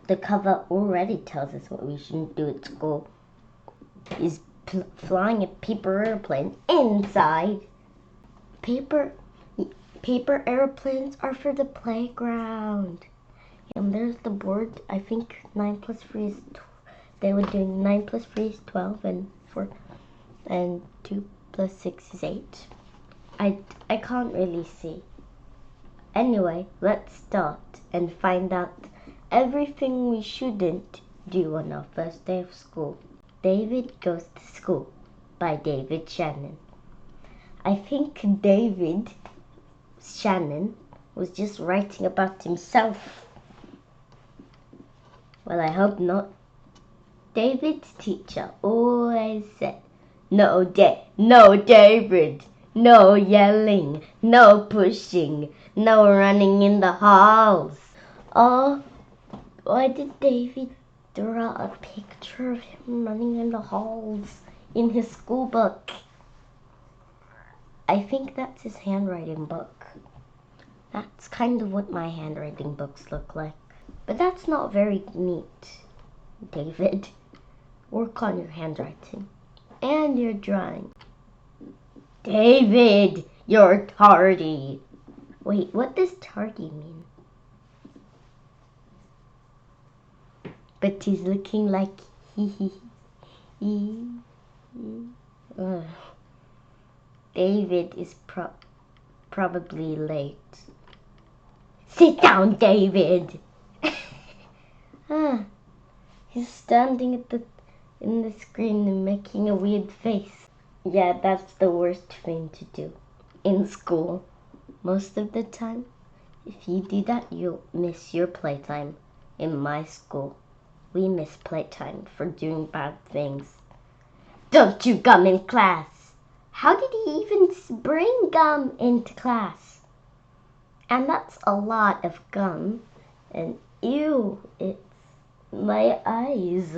The cover already tells us what we shouldn't do at school. Is flying a paper airplane inside. Paper airplanes are for the playground. And there's the board. I think 9 plus 3 is they were doing 9 plus 3 is 12 and 2 plus 6 is 8. I can't really see. Anyway, let's start and find out everything we shouldn't do on our first day of school. David Goes to School by David Shannon. I think David Shannon was just writing about himself. Well, I hope not. David's teacher always said, No, David, no yelling, no pushing, no running in the halls. Oh, why did David draw a picture of him running in the halls in his school book? I think that's his handwriting book. That's kind of what my handwriting books look like. But that's not very neat, David. Work on your handwriting and your drawing. David, you're tardy. Wait, what does tardy mean? But he's looking like David is probably late. Sit down, David. He's standing in the screen and making a weird face. Yeah, that's the worst thing to do in school. Most of the time, if you do that, you'll miss your playtime. In my school, we miss playtime for doing bad things. Don't chew gum in class. How did he even bring gum into class? And that's a lot of gum. And ew, it's my eyes.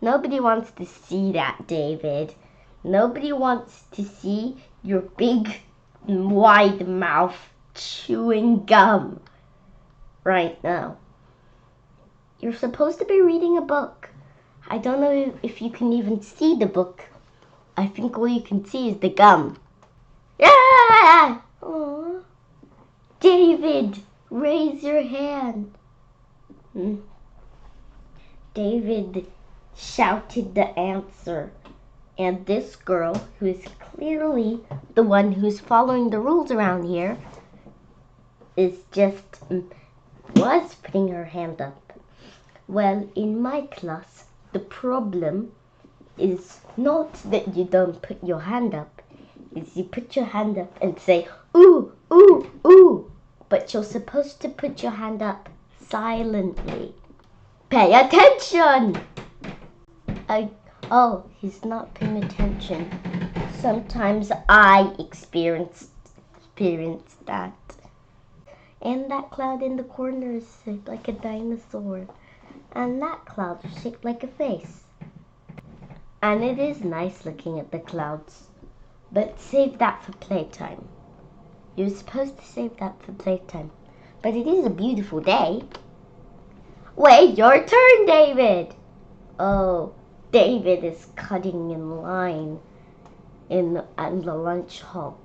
Nobody wants to see that, David. Nobody wants to see your big, wide mouth chewing gum right now. You're supposed to be reading a book. I don't know if you can even see the book. I think all you can see is the gum. Yeah! Aww. David, raise your hand. David shouted the answer. And this girl, who is clearly the one who's following the rules around here, was putting her hand up. Well, in my class, the problem is not that you don't put your hand up. Is you put your hand up and say, ooh, ooh, ooh. But you're supposed to put your hand up silently. Pay attention! Oh, he's not paying attention. Sometimes I experience that. And that cloud in the corner is shaped like a dinosaur. And that cloud is shaped like a face. And it is nice looking at the clouds. But save that for playtime. You're supposed to save that for playtime. But it is a beautiful day. Wait, your turn, David! Oh, David is cutting in line in the lunch hall.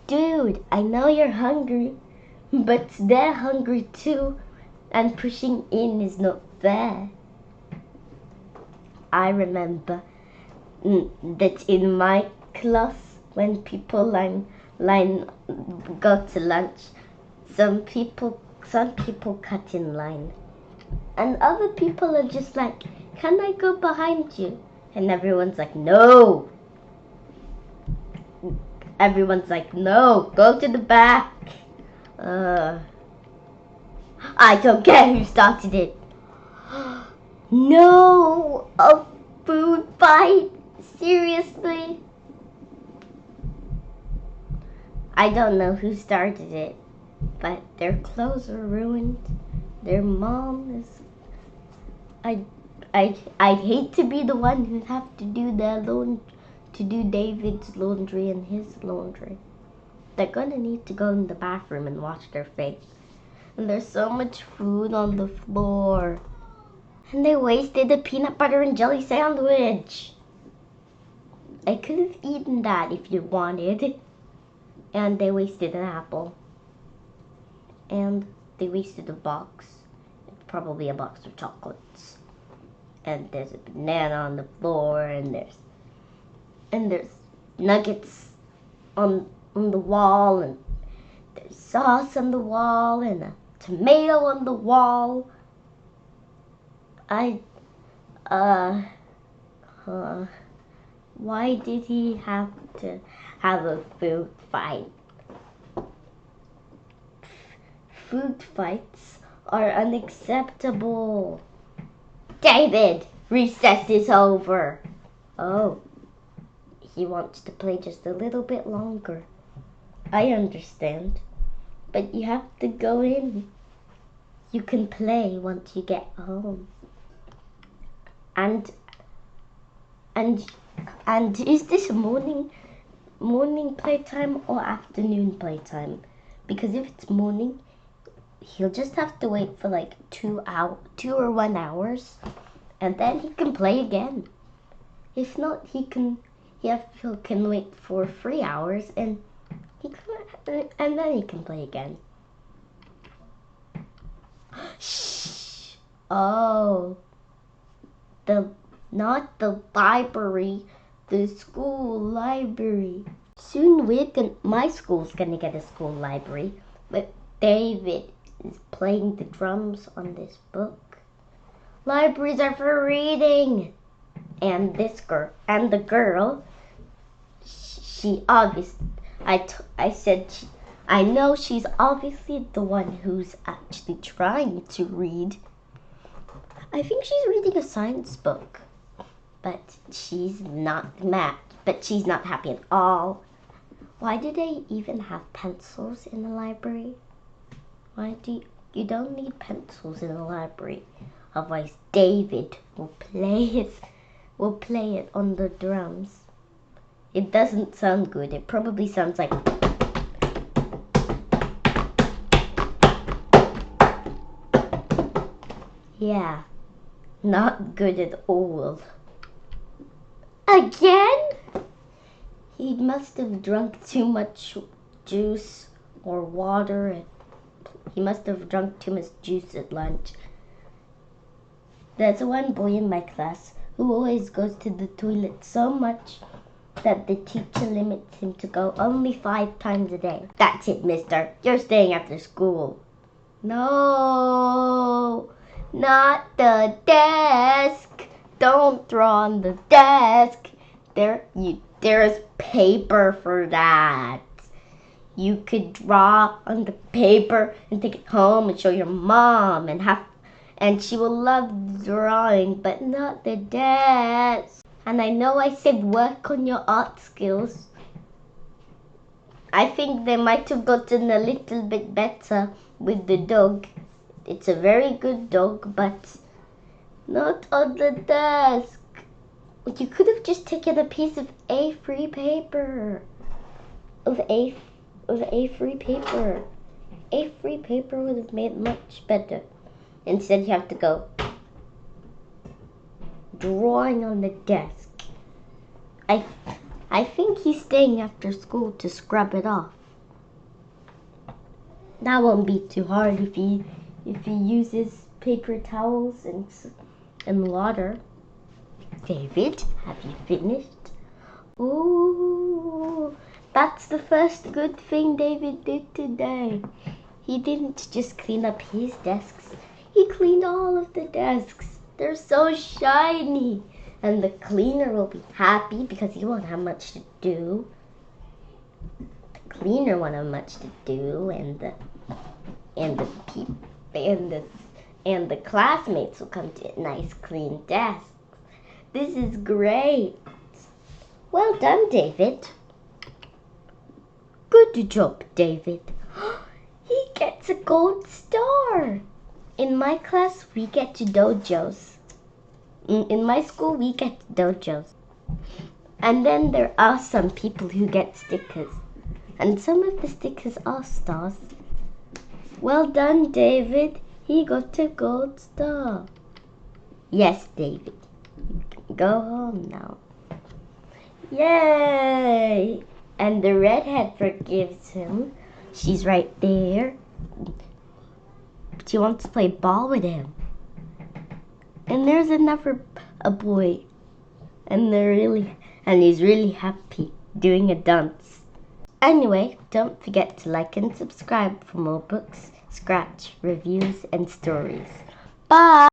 Dude, I know you're hungry, but they're hungry too, and pushing in is not fair. I remember that in my class, when people go to lunch, some people cut in line, and other people are just like, can I go behind you? And everyone's like, no. Everyone's like, no, go to the back. I don't care who started it. No, a food fight? Seriously? I don't know who started it, but their clothes are ruined. Their mom is... I'd hate to be the one who have to do David's laundry and his laundry. they're gonna need to go in the bathroom and wash their face. And there's so much food on the floor. And they wasted a peanut butter and jelly sandwich. I could have eaten that if you wanted. And they wasted an apple. And they wasted a box. It's probably a box of chocolates. And there's a banana on the floor, and there's nuggets on the wall, and there's sauce on the wall, and a tomato on the wall. Why did he have to have a food fight? Food fights are unacceptable. David, recess is over. Oh, he wants to play just a little bit longer. I understand, but you have to go in. You can play once you get home. And is this morning playtime or afternoon playtime? Because if it's morning, he'll just have to wait for like 2 or 1 hours, and then he can play again. If not, he can wait for 3 hours, and then he can play again. Shh. Oh, not the library, the school library. Soon my school's gonna get a school library, but David is playing the drums on this book. Libraries are for reading. And the girl, she obviously, I know she's obviously the one who's actually trying to read. I think she's reading a science book, but she's not happy at all. Why do they even have pencils in the library? You don't need pencils in the library, otherwise David will play it on the drums. It doesn't sound good. It probably sounds like yeah, not good at all. Again? He must have drunk too much juice or water. He must have drunk too much juice at lunch. There's one boy in my class who always goes to the toilet so much that the teacher limits him to go only 5 times a day. That's it, mister. You're staying after school. No, not the desk. Don't draw on the desk. There's paper for that. You could draw on the paper and take it home and show your mom and she will love drawing, but not the desk. And I know I said work on your art skills. I think they might have gotten a little bit better with the dog. It's a very good dog, but not on the desk. You could have just taken a piece of A3 paper. A3 paper. A3 paper would have made it much better. Instead, you have to go drawing on the desk. I think he's staying after school to scrub it off. That won't be too hard if he uses paper towels and water. David, have you finished? Ooh, that's the first good thing David did today. He didn't just clean up his desks. He cleaned all of the desks. They're so shiny. And the cleaner will be happy because he won't have much to do. The cleaner won't have much to do, and the classmates will come to nice clean desks. This is great. Well done, David. Good job, David. He gets a gold star. In my class, we get dojos. In my school, we get dojos. And then there are some people who get stickers. And some of the stickers are stars. Well done, David. He got a gold star. Yes, David. You can go home now. Yay! And the redhead forgives him. She's right there. She wants to play ball with him. And there's a boy. And he's really happy doing a dance. Anyway, don't forget to like and subscribe for more books, scratch, reviews, and stories. Bye!